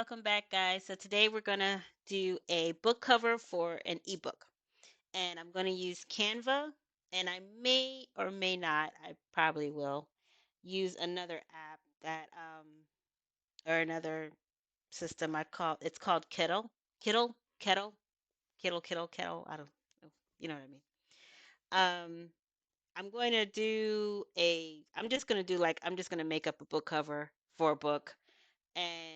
welcome back, guys. So today we're gonna do a book cover for an ebook, and I'm gonna use Canva, and I may or may not, I probably will use another app that or another system. It's called Kittle, Kettle, Kettle. I don't know, you know what I mean. Um, I'm just gonna do like I'm just gonna make up a book cover for a book, and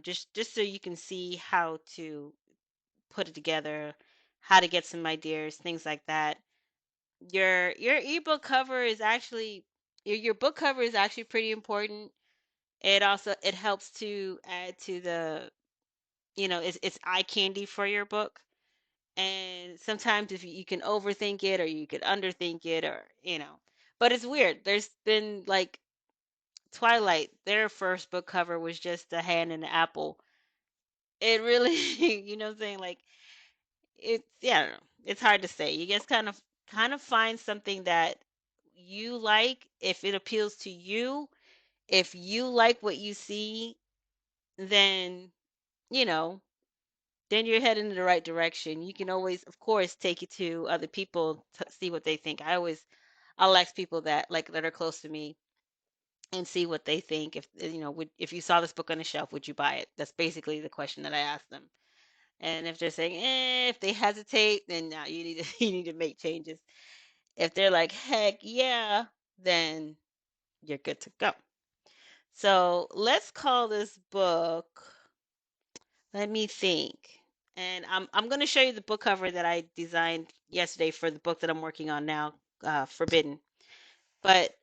just so you can see how to put it together, how to get some ideas, things like that. Your ebook cover is actually your book cover is actually pretty important. It helps to add to the it's eye candy for your book. And sometimes if you can overthink it or you could underthink it or. But it's weird. There's been like Twilight, their first book cover was just a hand and an apple. It really, what I'm saying? Like yeah, I don't know. It's hard to say. You just kind of find something that you like if it appeals to you. If you like what you see, then, you know, then you're heading in the right direction. You can always, of course, take it to other people to see what they think. I'll ask people that are close to me and see what they think. If you saw this book on the shelf, would you buy it? That's basically the question that I ask them. And if they're saying, if they hesitate, then now you need to you need to make changes. If they're like, heck yeah, then you're good to go. So let's call this book. Let me think. And I'm going to show you the book cover that I designed yesterday for the book that I'm working on now, Forbidden. But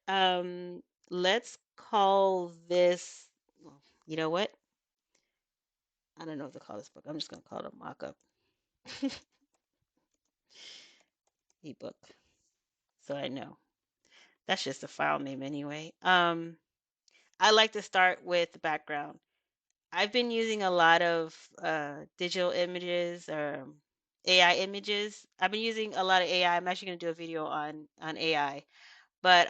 let's call this. Well, you know what? I don't know what to call this book. I'm just going to call it a mock-up ebook. So I know. That's just a file name anyway. I like to start with the background. I've been using a lot of digital images or AI images. I've been using a lot of AI. I'm actually going to do a video on AI. But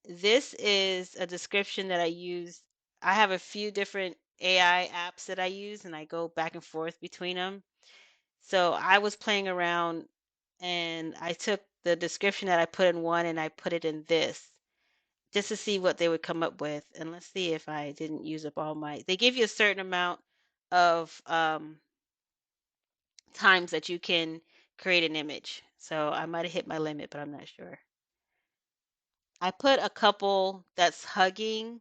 this is a description that I use. I have a few different AI apps that I use, and I go back and forth between them. So I was playing around, and I took the description that I put in one and I put it in this, just to see what they would come up with. And let's see if I didn't use up all my. They give you a certain amount of times that you can create an image. So I might have hit my limit, but I'm not sure. I put a couple that's hugging,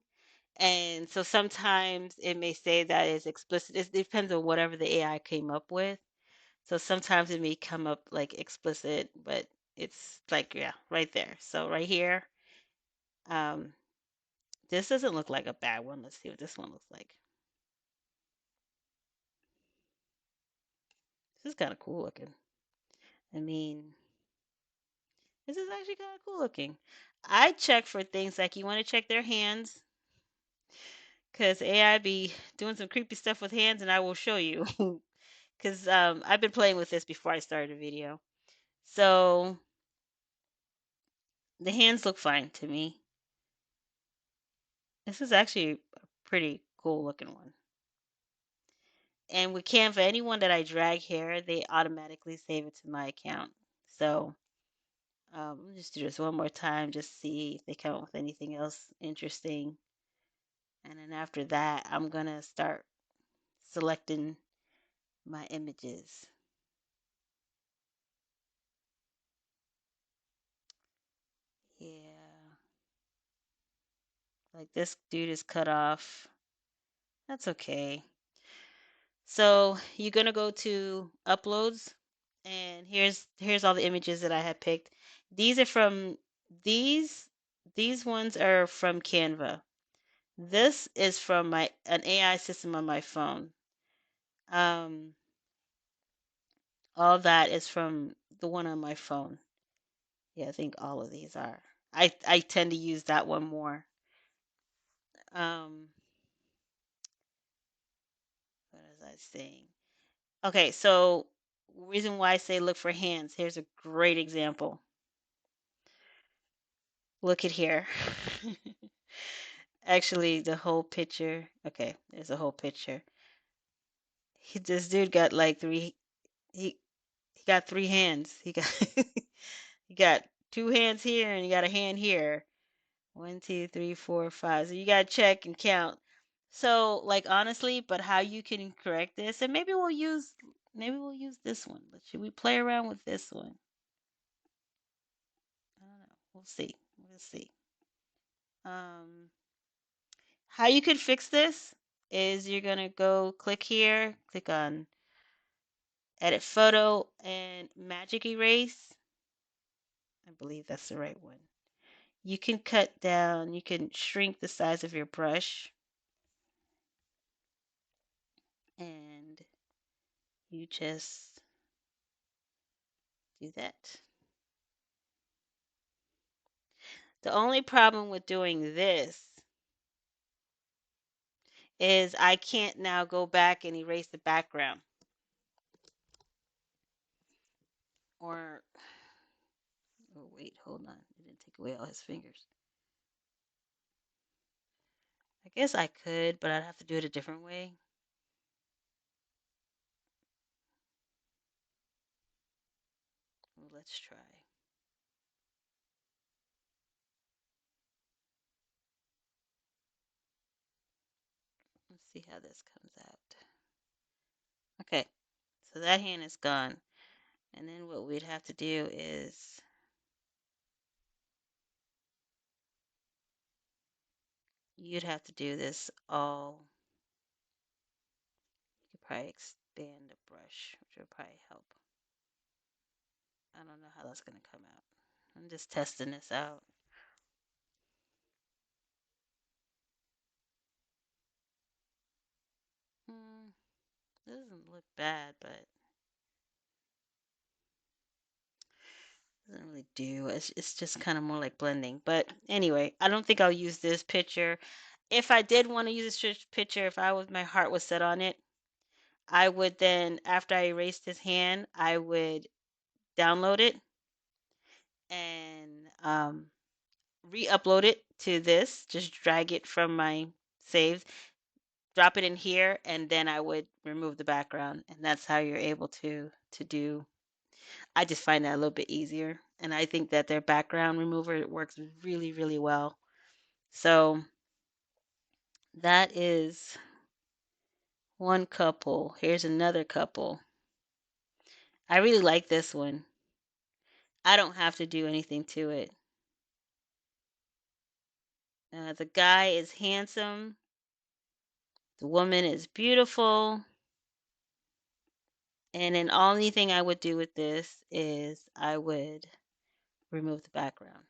and so sometimes it may say that is explicit. It depends on whatever the AI came up with. So sometimes it may come up like explicit, but it's like, yeah, right there. So right here, um, this doesn't look like a bad one. Let's see what this one looks like. This is kind of cool looking. I mean, this is actually kind of cool looking. I check for things like you want to check their hands because AI be doing some creepy stuff with hands, and I will show you because I've been playing with this before I started the video. So the hands look fine to me. This is actually a pretty cool looking one. And with Canva, anyone that I drag here, they automatically save it to my account. So let me just do this one more time, just see if they come up with anything else interesting. And then after that, I'm gonna start selecting my images. Yeah, like this dude is cut off. That's okay. So you're gonna go to uploads, and here's all the images that I have picked. These are from these these ones are from Canva. This is from my an AI system on my phone. Um, all that is from the one on my phone. Yeah, I think all of these are. I tend to use that one more. Um, what was I saying? Okay, so reason why I say look for hands. Here's a great example. Look at here. actually the whole picture. Okay, there's a whole picture. This dude got like he he got three hands. He got he got two hands here and he got a hand here. One, two, three, four, five. So you gotta check and count. So like honestly, but how you can correct this, and maybe we'll use this one. But should we play around with this one? I don't know. We'll see. We'll see. Um, how you could fix this is you're gonna go click here, click on edit photo and magic erase. I believe that's the right one. You can cut down, you can shrink the size of your brush and you just do that. The only problem with doing this is I can't now go back and erase the background. Or, oh, wait, hold on. It didn't take away all his fingers. I guess I could, but I'd have to do it a different way. Well, let's try. Let's see how this comes out. Okay, so that hand is gone. And then what we'd have to do is you'd have to do this all. You could probably expand the brush, which would probably help. I don't know how that's going to come out. I'm just testing this out. Hmm, doesn't look bad, but doesn't really do. It's just kind of more like blending. But anyway, I don't think I'll use this picture. If I did want to use this picture, if my heart was set on it, I would then, after I erased his hand, I would download it and re-upload it to this. Just drag it from my saves, drop it in here, and then I would remove the background, and that's how you're able to do. I just find that a little bit easier, and I think that their background remover works really, really well. So that is one couple. Here's another couple. I really like this one. I don't have to do anything to it. The guy is handsome. The woman is beautiful. And then only thing I would do with this is I would remove the background.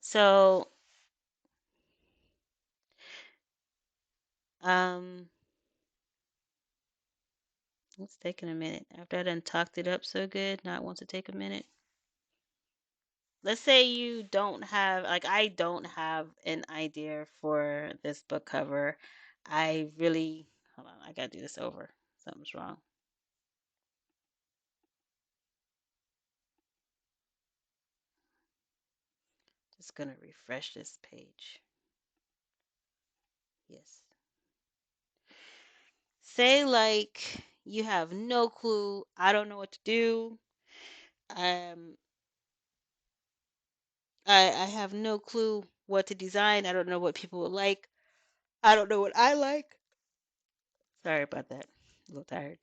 So, um, it's taking a minute. After I done talked it up so good, now it wants to take a minute. Let's say you don't have, like, I don't have an idea for this book cover. I really, hold on, I gotta do this over. Something's wrong. Just gonna refresh this page. Yes. Say like you have no clue. I don't know what to do. Um, I have no clue what to design. I don't know what people would like. I don't know what I like. Sorry about that. A little tired.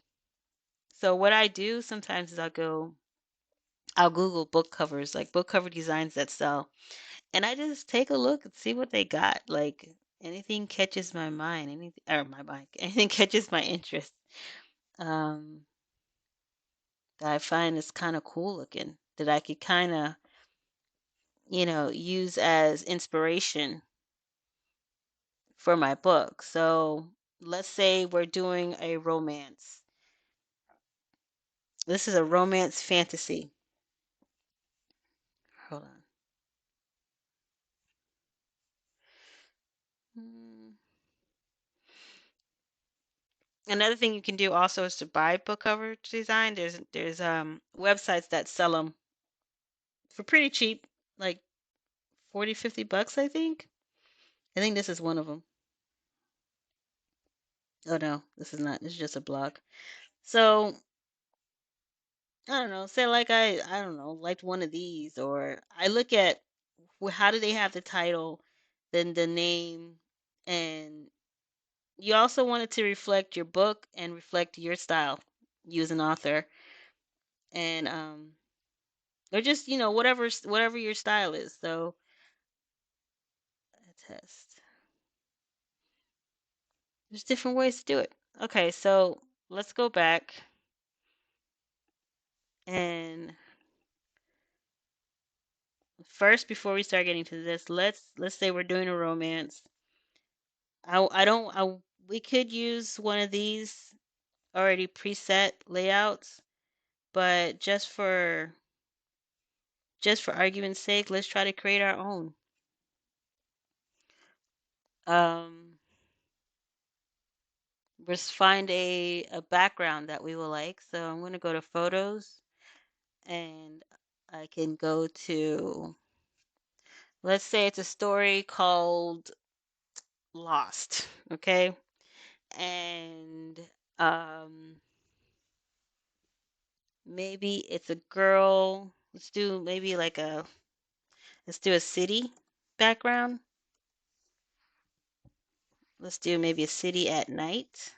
So what I do sometimes is I'll Google book covers, like book cover designs that sell, and I just take a look and see what they got. Like anything catches my mind, anything or my mind, anything catches my interest. Um, that I find is kind of cool looking, that I could kind of, use as inspiration for my book. So let's say we're doing a romance. This is a romance fantasy. Hold on. Hmm. Another thing you can do also is to buy book cover design. There's websites that sell them for pretty cheap. like 40, $50, I think. I think this is one of them. Oh no, this is not. This is just a blog. So I don't know. Say like I don't know, liked one of these, or I look at how do they have the title, then the name, and you also want it to reflect your book and reflect your style. You as an author, and or just whatever your style is. So a test. There's different ways to do it. Okay, so let's go back and first before we start getting to this, let's say we're doing a romance. I don't I We could use one of these already preset layouts, but just for argument's sake, let's try to create our own. Um, just find a background that we will like. So I'm going to go to photos and I can go to, let's say it's a story called Lost, okay? And um, maybe it's a girl. Let's do a city background. Let's do maybe a city at night.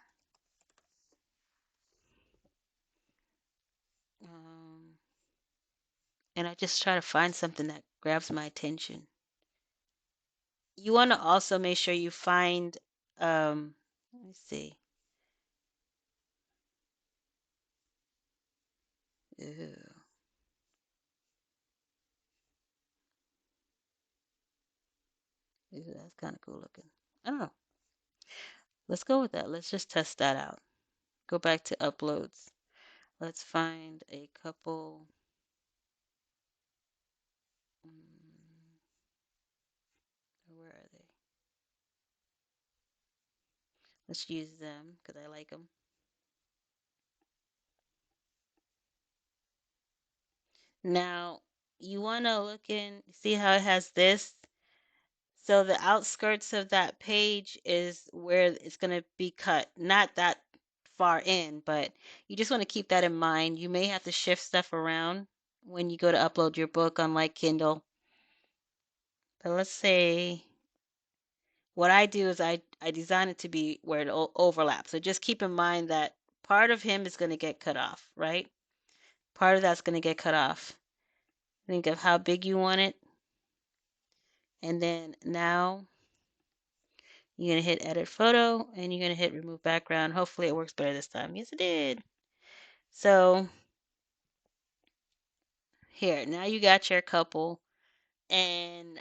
Um, and I just try to find something that grabs my attention. You want to also make sure you find, let me see. Ew, ew, that's kind of cool looking. Oh, let's go with that. Let's just test that out. Go back to uploads. Let's find a couple. mm, Where are they? Let's use them because I like them. Now, you want to look in, see how it has this? So the outskirts of that page is where it's going to be cut. Not that far in, but you just want to keep that in mind. You may have to shift stuff around when you go to upload your book, unlike Kindle. But let's say what I do is I design it to be where it overlaps. So just keep in mind that part of him is going to get cut off, right? Part of that's going to get cut off. Think of how big you want it. And then now you're going to hit edit photo and you're going to hit remove background. Hopefully it works better this time. Yes, it did. So here, now you got your couple and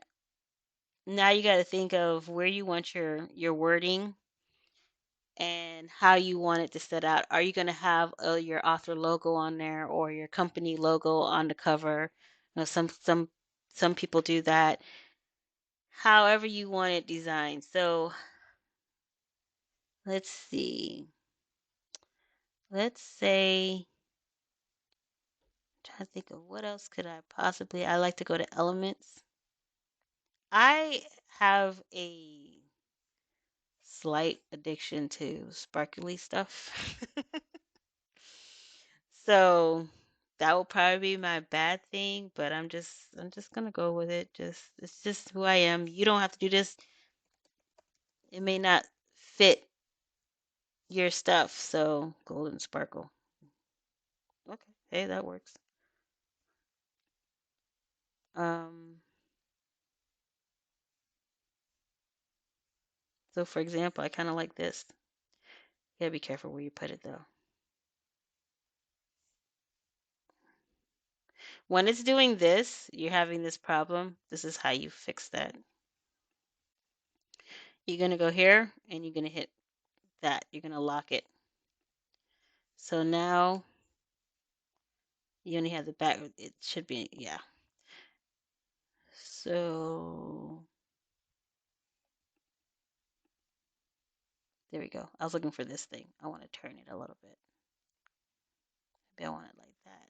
now you got to think of where you want your wording and how you want it to set out. Are you going to have your author logo on there or your company logo on the cover? Some people do that. However you want it designed. So let's see. Let's say trying to think of what else could I possibly. I like to go to elements. I have a slight addiction to sparkly stuff. So that will probably be my bad thing, but I'm just gonna go with it. It's just who I am. You don't have to do this. It may not fit your stuff, so golden sparkle. Okay, hey, that works. Um, so for example, I kind of like this. You gotta be careful where you put it though. When it's doing this, you're having this problem. This is how you fix that. You're gonna go here and you're gonna hit that. You're gonna lock it. So now you only have the back. It should be, yeah. So there we go. I was looking for this thing. I want to turn it a little bit. Maybe I want it like that.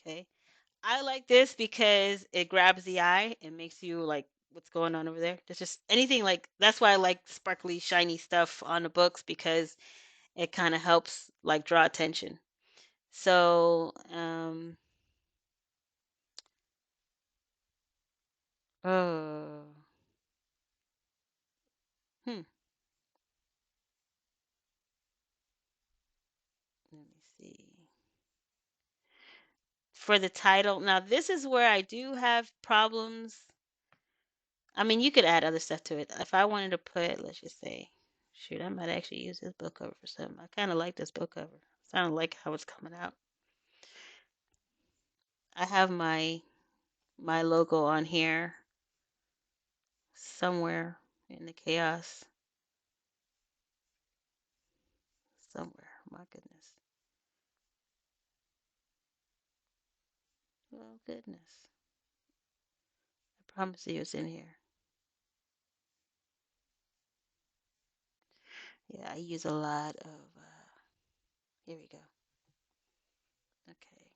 Okay. I like this because it grabs the eye and makes you like, what's going on over there? There's just anything like that's why I like sparkly, shiny stuff on the books because it kind of helps like draw attention. So, oh, hmm, let me see. For the title, now this is where I do have problems. I mean, you could add other stuff to it. If I wanted to put, let's just say, shoot, I might actually use this book cover for something. I kind of like this book cover. Sound like how it's coming out. I have my logo on here somewhere in the chaos. Somewhere. My goodness. Oh goodness. I promise you it's in here. Yeah, I use a lot of here we go. Okay.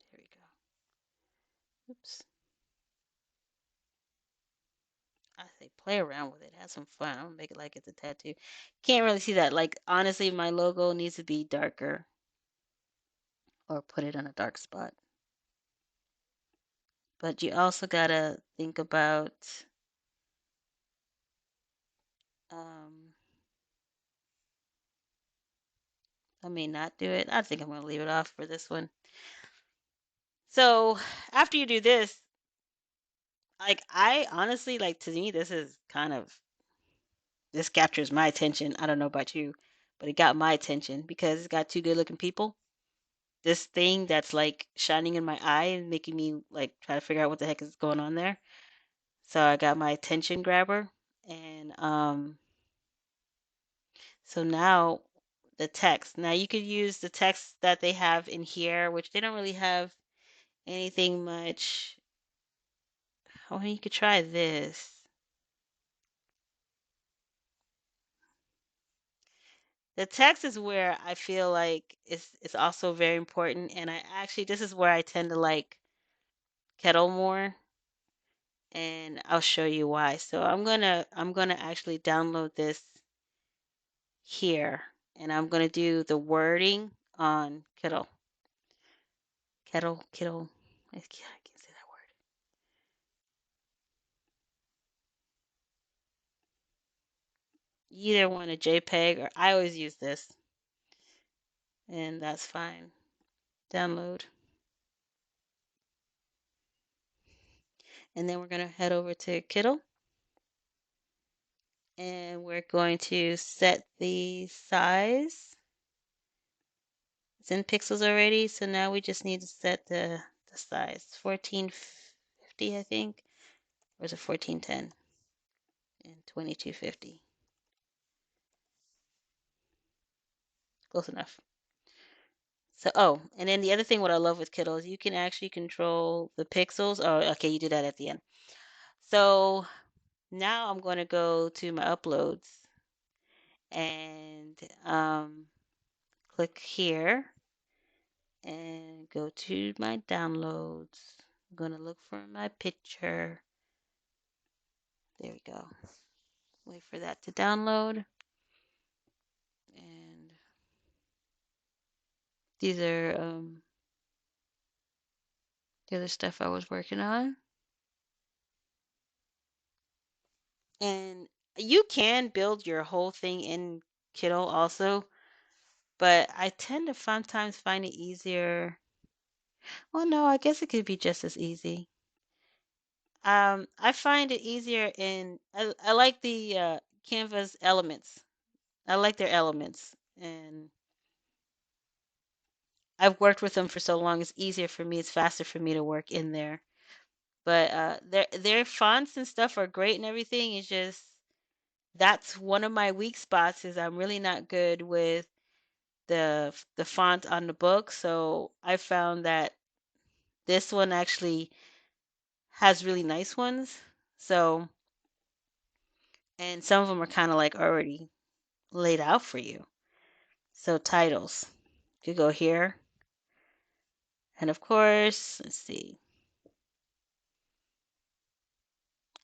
Here we go. Oops. I say play around with it. Have some fun. I'm gonna make it like it's a tattoo. Can't really see that. Like honestly, my logo needs to be darker or put it on a dark spot. But you also gotta think about um I may not do it. I think I'm gonna leave it off for this one. So after you do this, like I honestly like to me this is kind of this captures my attention. I don't know about you, but it got my attention because it's got two good looking people. This thing that's like shining in my eye and making me like try to figure out what the heck is going on there. So I got my attention grabber and so now the text. Now you could use the text that they have in here, which they don't really have anything much. Oh, you could try this. The text is where I feel like it's also very important, and I actually this is where I tend to like Kettle more, and I'll show you why. So I'm gonna actually download this here, and I'm gonna do the wording on Kettle, Kettle. I can't say that word. You either want a JPEG or I always use this, and that's fine. Download, and then we're gonna head over to Kittle. And we're going to set the size. It's in pixels already, so now we just need to set the size. 1450, I think, or is it 1410 and 2250? Close enough. So, oh, and then the other thing what I love with Kindle is you can actually control the pixels. Oh, okay, you do that at the end. So now I'm going to go to my uploads and click here and go to my downloads. I'm going to look for my picture. There we go. Wait for that to download. And these are the other stuff I was working on. And you can build your whole thing in Kindle also, but I tend to sometimes find it easier. Well, no, I guess it could be just as easy. I find it easier I like the Canva's elements. I like their elements, and I've worked with them for so long. It's easier for me. It's faster for me to work in there. But their fonts and stuff are great and everything. It's just that's one of my weak spots is I'm really not good with the font on the book. So I found that this one actually has really nice ones. So and some of them are kind of like already laid out for you. So titles, you go here And of course, let's see,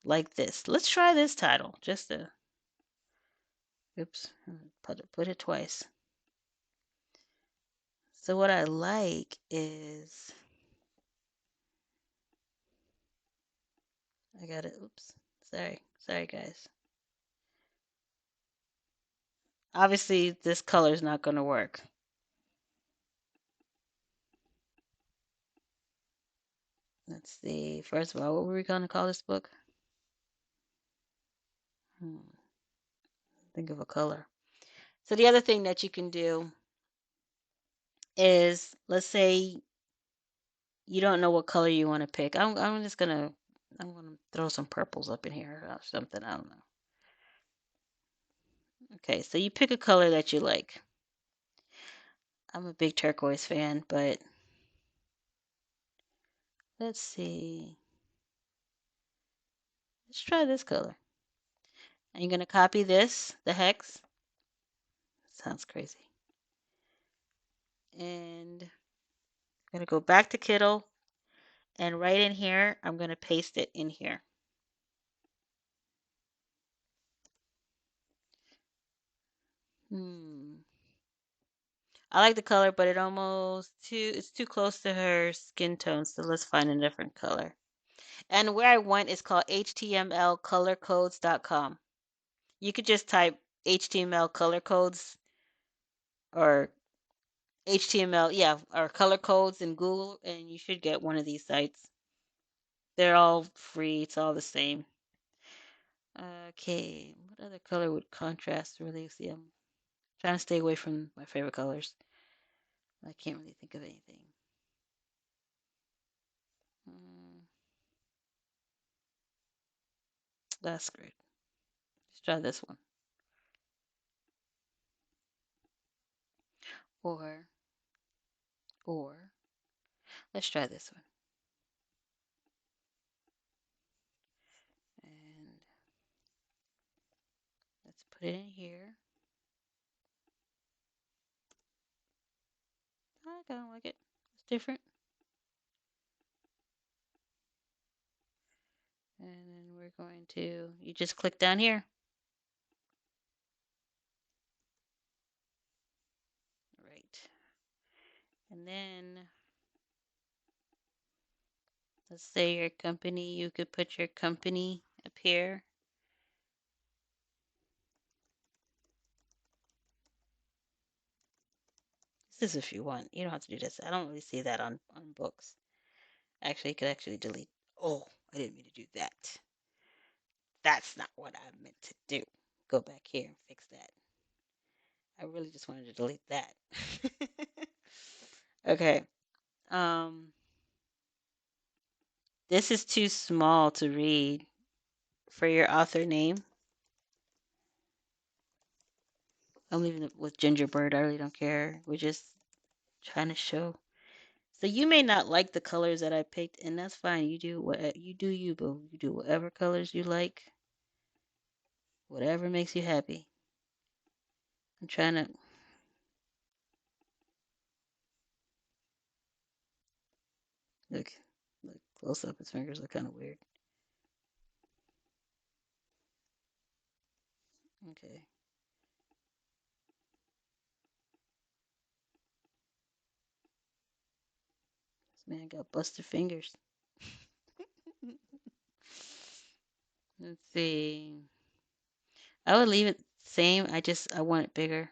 like this. Let's try this title. Just to, oops, put it twice. So what I like is, I got it. Oops. Sorry guys. Obviously, this color is not going to work. Let's see. First of all, what were we going to call this book? Think of a color. So the other thing that you can do is, let's say you don't know what color you want to pick. I'm gonna throw some purples up in here or something. I don't know. Okay, so you pick a color that you like. I'm a big turquoise fan, but let's see. Let's try this color. And you're gonna copy this, the hex. Sounds crazy. And I'm gonna go back to Kittle, and right in here, I'm gonna paste it in here. I like the color, but it's too close to her skin tone, so let's find a different color. And where I went is called htmlcolorcodes.com. You could just type HTML color codes or HTML, yeah, or color codes in Google, and you should get one of these sites. They're all free, it's all the same. Okay, what other color would contrast really? See, I'm trying to stay away from my favorite colors. I can't really think of anything. Mm, that's great. Let's try this one. Or, or, let's try this one. And let's put it in here. I kind of like it. It's different. And then we're going to, you just click down here. Right. And then, let's say your company, you could put your company up here. This is if you want. You don't have to do this. I don't really see that on books. Actually, you could actually delete. Oh, I didn't mean to do that. That's not what I meant to do. Go back here and fix that. I really just wanted to delete that. Okay. Um, this is too small to read for your author name. I'm leaving it with Gingerbird. I really don't care. We're just trying to show. So you may not like the colors that I picked, and that's fine. You do what you do, you boo. You do whatever colors you like, whatever makes you happy. I'm trying to look, look close up. His fingers look kind of weird. Okay, this man got busted fingers. Let's see. I would leave it same. I want it bigger.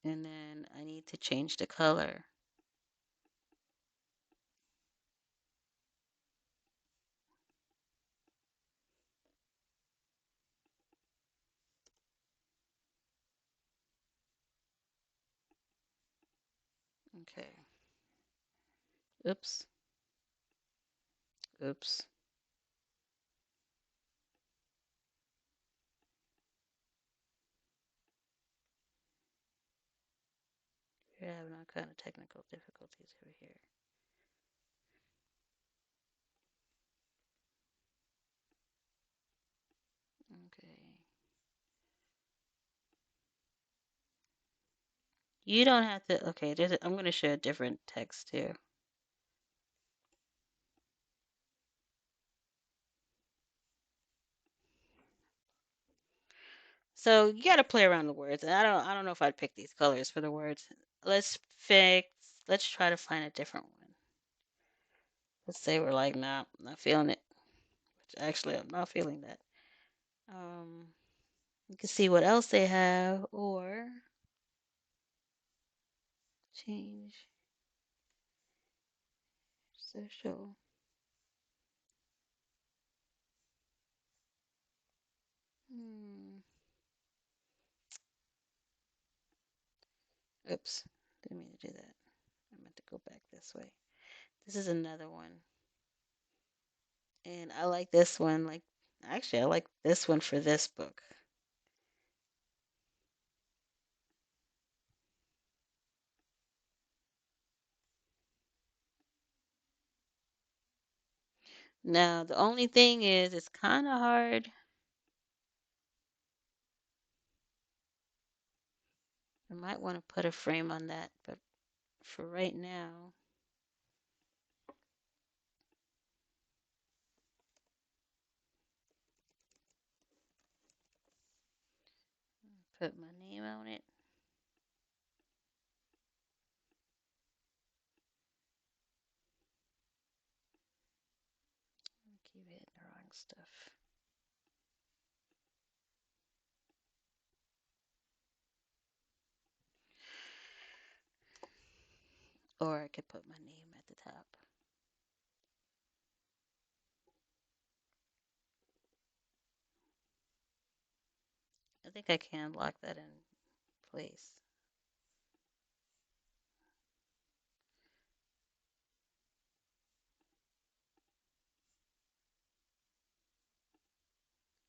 And then I need to change the color. Okay. Oops. Oops. We're having all kind of technical difficulties over here. Okay. You don't have to. Okay, I'm going to show a different text here. So you got to play around the words. And I don't know if I'd pick these colors for the words. Let's fix. Let's try to find a different one. Let's say we're like, nah, I'm not feeling it. Which actually, I'm not feeling that. Um, you can see what else they have, or change social. Hmm. Oops, didn't mean to do that. I meant to go back this way. This is another one, and I like this one. Like, actually, I like this one for this book. Now, the only thing is, it's kind of hard. I might want to put a frame on that, but for right now, put my name on it. Keep hitting the wrong stuff. Or I could put my name at the top. I think I can lock that in place.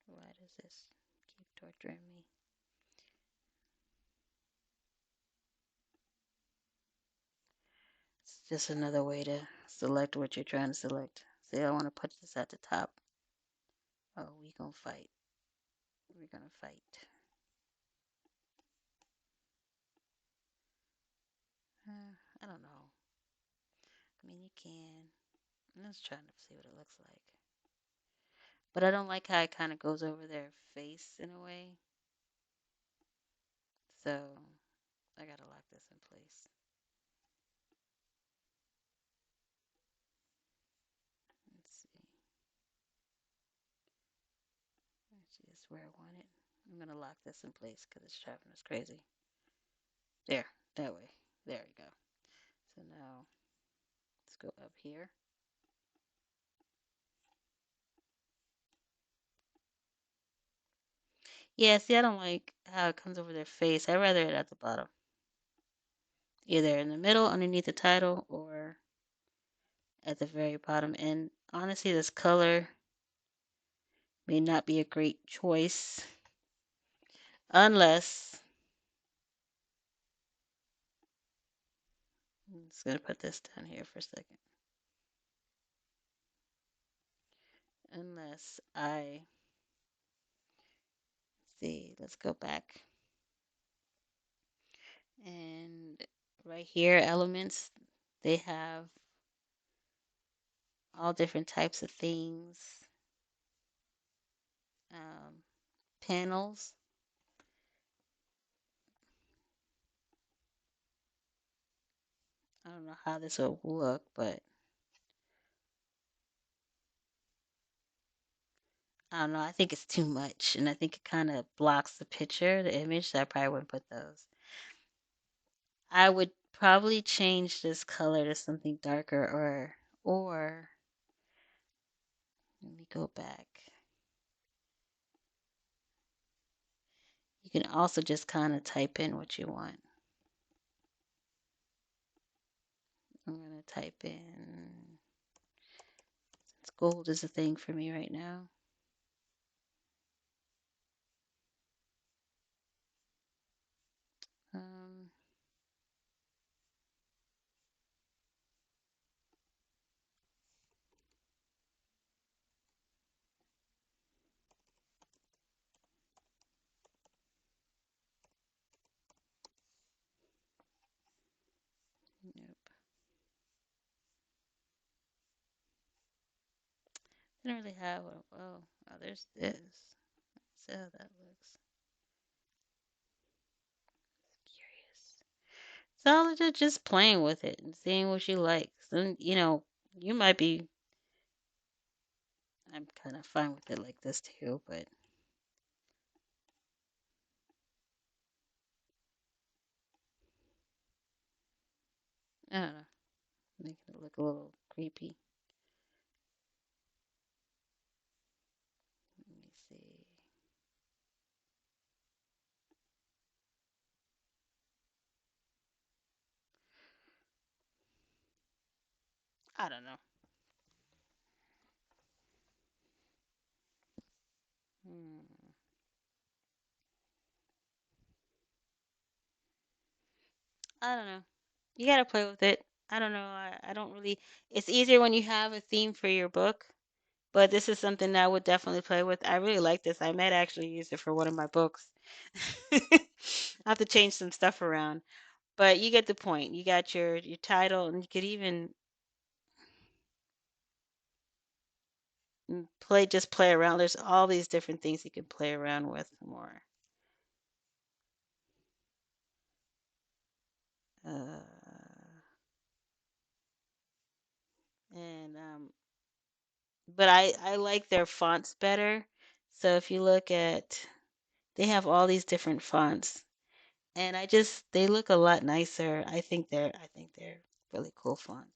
Why does this keep torturing me? It's just another way to select what you're trying to select. See, I want to put this at the top. Oh, we gonna fight. We're gonna fight. I don't know. I mean, you can. I'm just trying to see what it looks like. But I don't like how it kind of goes over their face in a way. So I gotta lock this in place. Let's see. Actually, that's where I want it. I'm gonna lock this in place because it's driving us crazy. There, that way. There we go. So now let's go up here. Yeah, see, I don't like how it comes over their face. I'd rather it at the bottom. Either in the middle, underneath the title, or at the very bottom. And honestly, this color may not be a great choice unless I'm just gonna put this down here for a second. Unless I see, let's go back. And right here, elements, they have all different types of things. Um, Panels. I don't know how this will look, but I don't know. I think it's too much, and I think it kind of blocks the picture, the image. So I probably wouldn't put those. I would probably change this color to something darker, or let me go back. You can also just kind of type in what you want. I'm gonna type in, since gold is a thing for me right now. Um, Didn't really have one. Oh, there's this. So that looks curious. So just playing with it and seeing what she likes. And you might be. I'm kind of fine with it like this too, but I don't know. Making it look a little creepy. Let me see. I don't know. Hmm. I don't know. You gotta play with it. I don't know. I don't really. It's easier when you have a theme for your book, but this is something that I would definitely play with. I really like this. I might actually use it for one of my books. I have to change some stuff around, but you get the point. You got your title, and you could even play around. There's all these different things you can play around with more. Uh, and but I like their fonts better. So if you look at, they have all these different fonts, and they look a lot nicer. I think they're really cool font.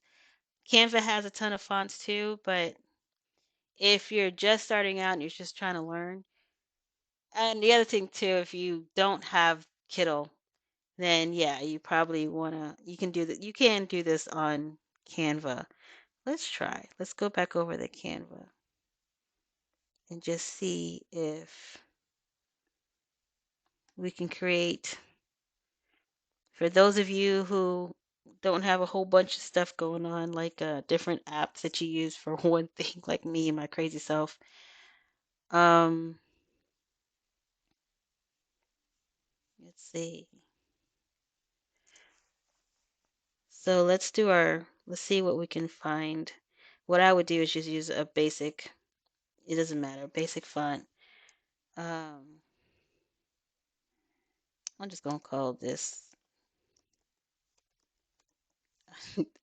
Canva has a ton of fonts too, but if you're just starting out and you're just trying to learn, and the other thing too, if you don't have Kindle, then yeah, you can do this on Canva. Let's try. Let's go back over the Canva and just see if we can create, for those of you who don't have a whole bunch of stuff going on, like different apps that you use for one thing, like me and my crazy self. Um, let's see. So let's see what we can find. What I would do is just use a basic, it doesn't matter, basic font. Um, I'm just gonna call this,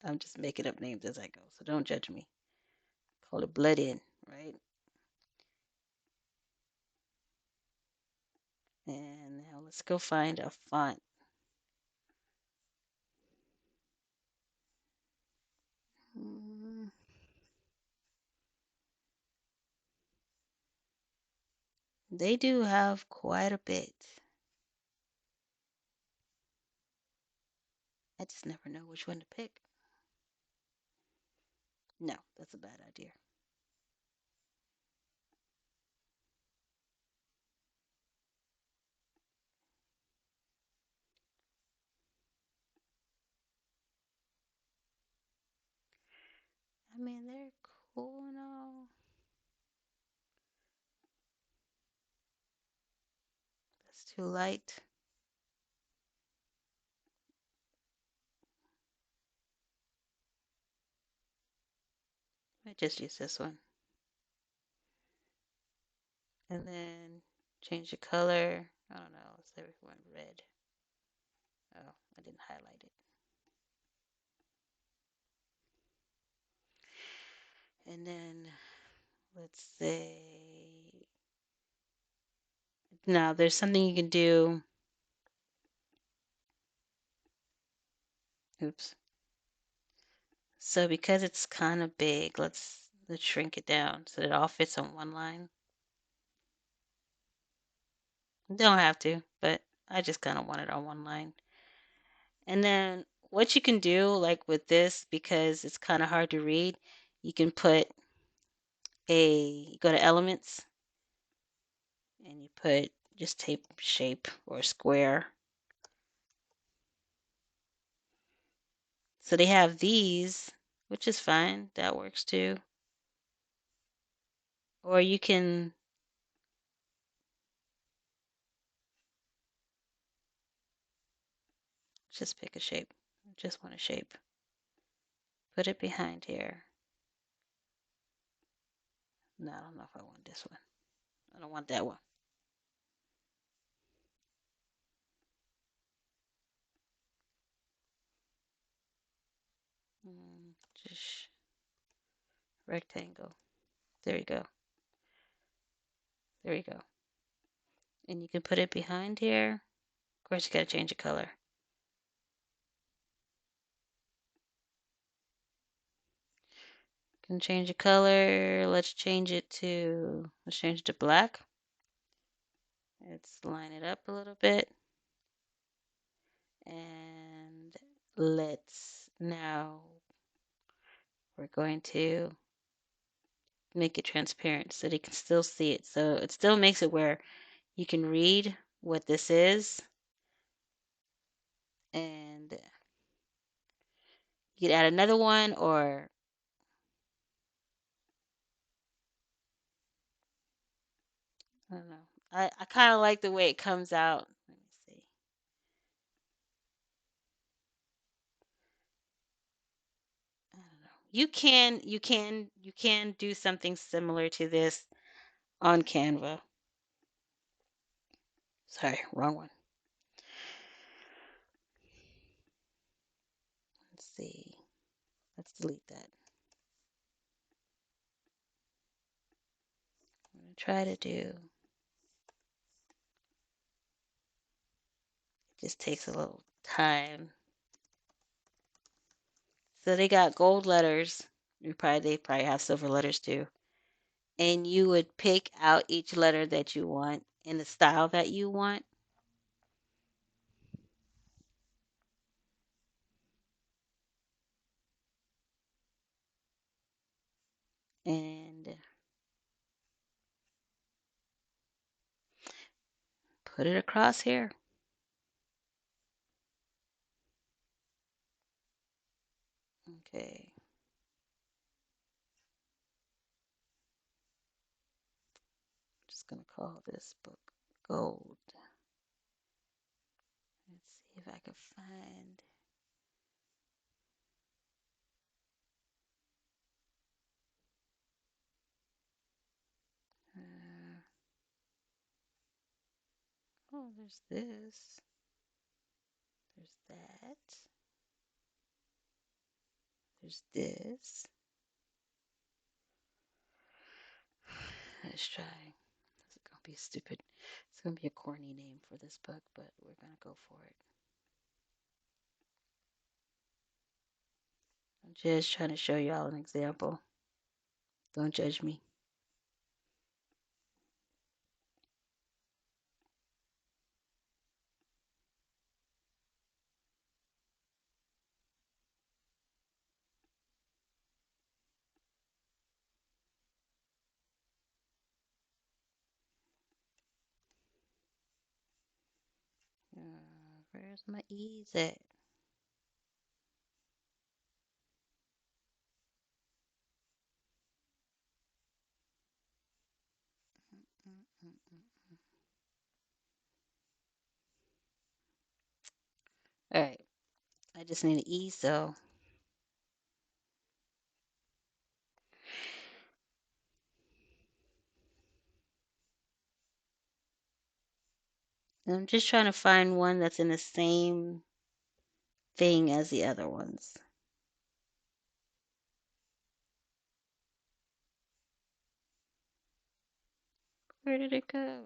I'm just making up names as I go, so don't judge me. Call it Blood In, right? And now let's go find a font. Mm, They do have quite a bit. I just never know which one to pick. No, that's a bad idea. I mean, they're cool and all. That's too light. I just use this one. And then change the color. I don't know. Let's say we want red. Oh, I didn't highlight it. And then let's say, now there's something you can do. Oops. So because it's kind of big, let's shrink it down so that it all fits on one line. You don't have to, but I just kind of want it on one line. And then what you can do, like with this, because it's kind of hard to read, you can you go to elements and you put just tape shape or square. So they have these, which is fine. That works too. Or you can just pick a shape. Just want a shape. Put it behind here. No, I don't know if I want this one. I don't want that one. Just rectangle. There you go. There you go. And you can put it behind here. Of course, you gotta change the color. Can change the color. Let's change it to black. Let's line it up a little bit. And we're going to make it transparent so they can still see it. So it still makes it where you can read what this is. And you could add another one, or I don't know. I kind of like the way it comes out. Let me see. I don't know. You can do something similar to this on Canva. Sorry, wrong one. Let's see. Let's delete that. I'm gonna try to do. It just takes a little time. So they got gold letters. They probably have silver letters too. And you would pick out each letter that you want in the style that you want. And put it across here. Okay. I'm just going to call this book Gold. Let's see if I can find. Uh, oh, there's this. There's that. There's this. Let's try. This is going to be stupid. It's going to be a corny name for this book, but we're going to go for it. I'm just trying to show y'all an example. Don't judge me. Where's my E's at? All right. I just need an E, so I'm just trying to find one that's in the same thing as the other ones. Where did it go?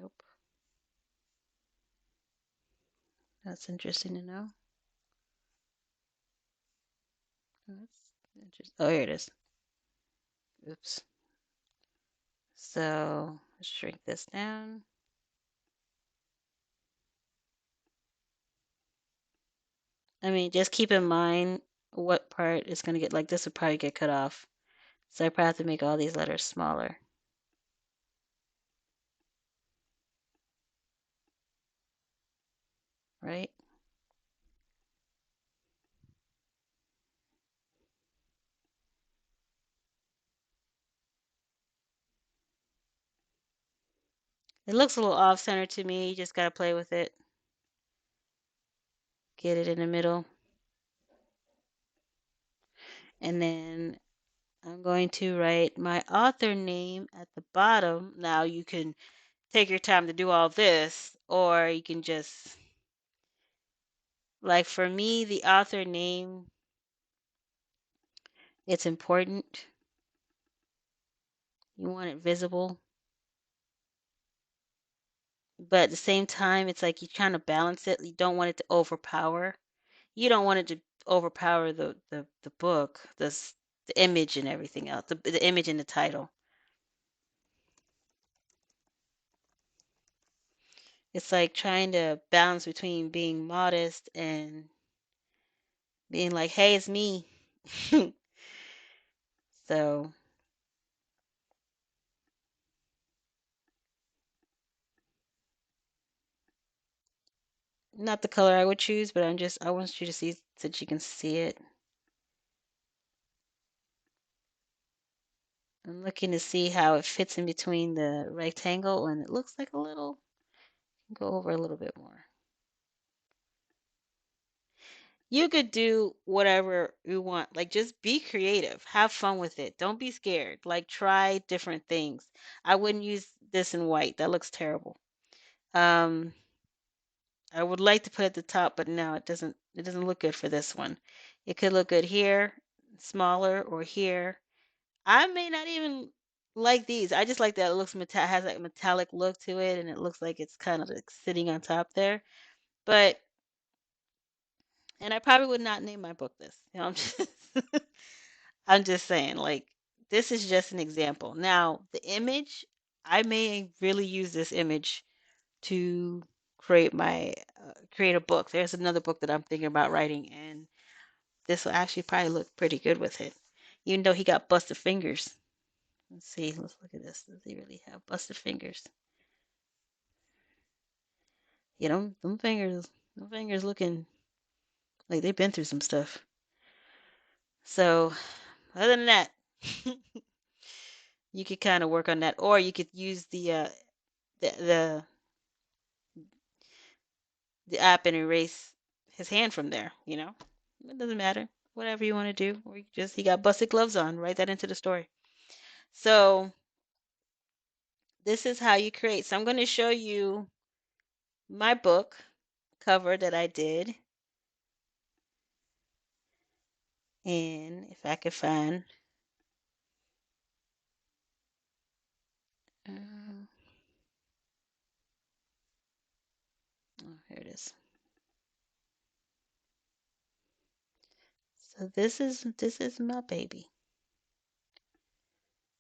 Nope. That's interesting to know. That's interesting. Oh, here it is. Oops. So let's shrink this down. I mean, just keep in mind what part is going to get, like this would probably get cut off. So I probably have to make all these letters smaller. Right? It looks a little off center to me. You just got to play with it. Get it in the middle. And then I'm going to write my author name at the bottom. Now you can take your time to do all this, or you can just, like for me, the author name, it's important. You want it visible, but at the same time, it's like you're trying to balance it. You don't want it to overpower. You don't want it to overpower the book, the image and everything else, the image and the title. It's like trying to balance between being modest and being like, "Hey, it's me." So, not the color I would choose, but I want you to see so that you can see it. I'm looking to see how it fits in between the rectangle, and it looks like a little, go over a little bit more. You could do whatever you want. Like, just be creative. Have fun with it. Don't be scared. Like, try different things. I wouldn't use this in white. That looks terrible. Um, I would like to put it at the top, but no, it doesn't look good for this one. It could look good here, smaller, or here. I may not even like these. I just like that it looks has like a metallic look to it, and it looks like it's kind of like sitting on top there. But and I probably would not name my book this. You know, I'm just saying, like, this is just an example. Now, the image, I may really use this image to create a book. There's another book that I'm thinking about writing, and this will actually probably look pretty good with it, even though he got busted fingers. Let's see. Let's look at this. Does he really have busted fingers? You know, them fingers looking like they've been through some stuff. So, other than that, you could kind of work on that, or you could use the the the app and erase his hand from there. You know, it doesn't matter. Whatever you want to do, or you just he got busted gloves on. Write that into the story. So this is how you create. So I'm going to show you my book cover that I did, and if I could find, uh, oh, here it is. So this is my baby.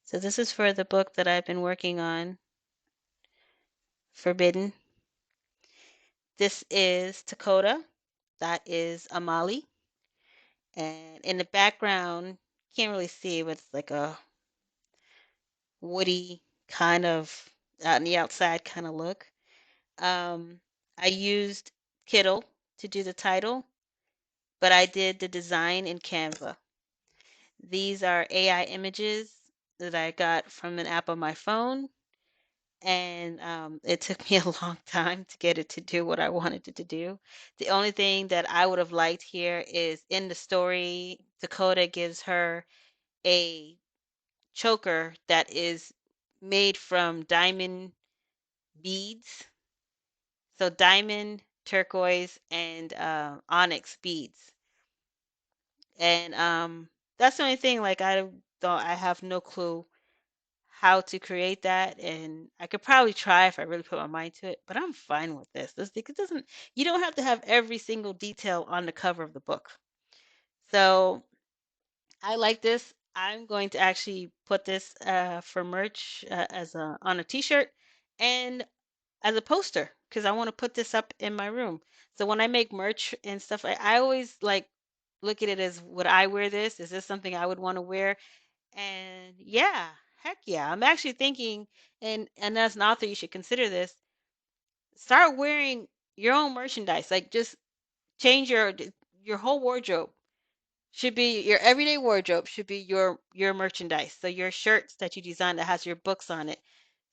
So this is for the book that I've been working on, Forbidden. This is Dakota. That is Amali. And in the background, can't really see, but it's like a woody kind of out on the outside kind of look. Um, I used Kittle to do the title, but I did the design in Canva. These are AI images that I got from an app on my phone, and it took me a long time to get it to do what I wanted it to do. The only thing that I would have liked here is in the story, Dakota gives her a choker that is made from diamond beads. So diamond, turquoise, and onyx beads. And that's the only thing. Like I have no clue how to create that, and I could probably try if I really put my mind to it. But I'm fine with this. It doesn't. You don't have to have every single detail on the cover of the book. So I like this. I'm going to actually put this for merch as a on a T-shirt and as a poster because I want to put this up in my room. So when I make merch and stuff, I always like look at it as would I wear this? Is this something I would want to wear? And yeah, heck yeah. I'm actually thinking, and as an author, you should consider this. Start wearing your own merchandise. Like just change your whole wardrobe should be your everyday wardrobe should be your merchandise. So your shirts that you design that has your books on it.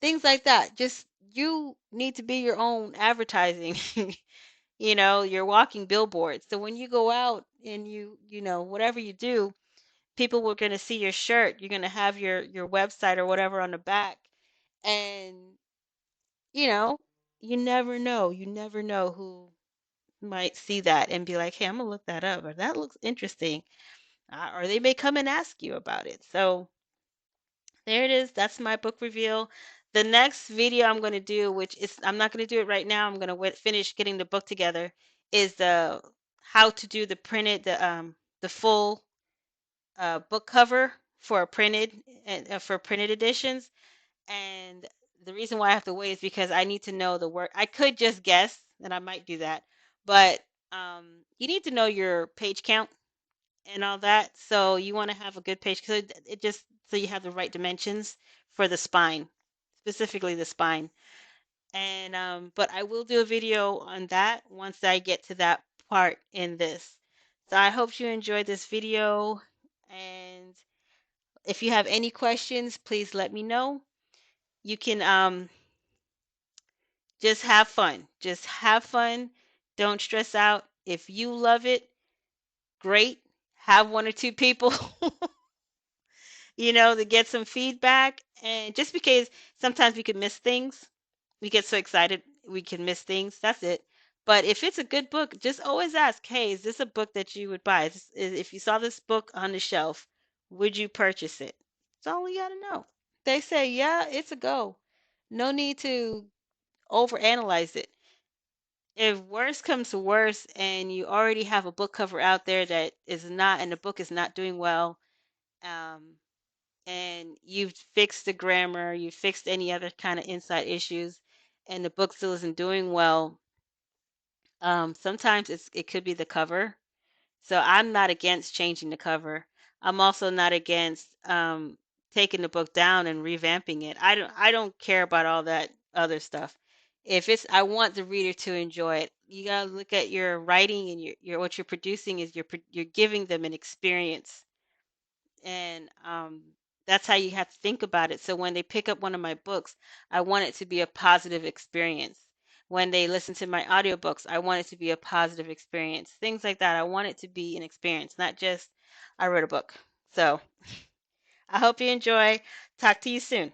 Things like that. Just you need to be your own advertising. You know, you're walking billboards. So when you go out and you know, whatever you do, people were going to see your shirt. You're going to have your website or whatever on the back. And you know, you never know. You never know who might see that and be like, "Hey, I'm gonna look that up," or "That looks interesting," or they may come and ask you about it. So there it is. That's my book reveal. The next video I'm going to do, which is I'm not going to do it right now. I'm going to finish getting the book together. Is the how to do the full book cover for a printed and for printed editions. And the reason why I have to wait is because I need to know the work. I could just guess, and I might do that, but you need to know your page count and all that. So you want to have a good page because it just so you have the right dimensions for the spine, specifically the spine. And but I will do a video on that once I get to that part in this. So I hope you enjoyed this video, and if you have any questions, please let me know. You can just have fun. Just have fun. Don't stress out. If you love it, great. Have one or two people to get some feedback. And just because sometimes we can miss things, we get so excited we can miss things. That's it. But if it's a good book, just always ask, hey, is this a book that you would buy? If you saw this book on the shelf, would you purchase it? That's all you got to know. They say, yeah, it's a go. No need to overanalyze it. If worse comes to worse and you already have a book cover out there that is not, and the book is not doing well, um, and you've fixed the grammar, you've fixed any other kind of inside issues, and the book still isn't doing well, sometimes it could be the cover. So I'm not against changing the cover. I'm also not against taking the book down and revamping it. I don't care about all that other stuff. If it's I want the reader to enjoy it. You gotta look at your writing and your what you're producing is you're giving them an experience, and that's how you have to think about it. So when they pick up one of my books, I want it to be a positive experience. When they listen to my audiobooks, I want it to be a positive experience. Things like that. I want it to be an experience, not just I read a book. So I hope you enjoy. Talk to you soon.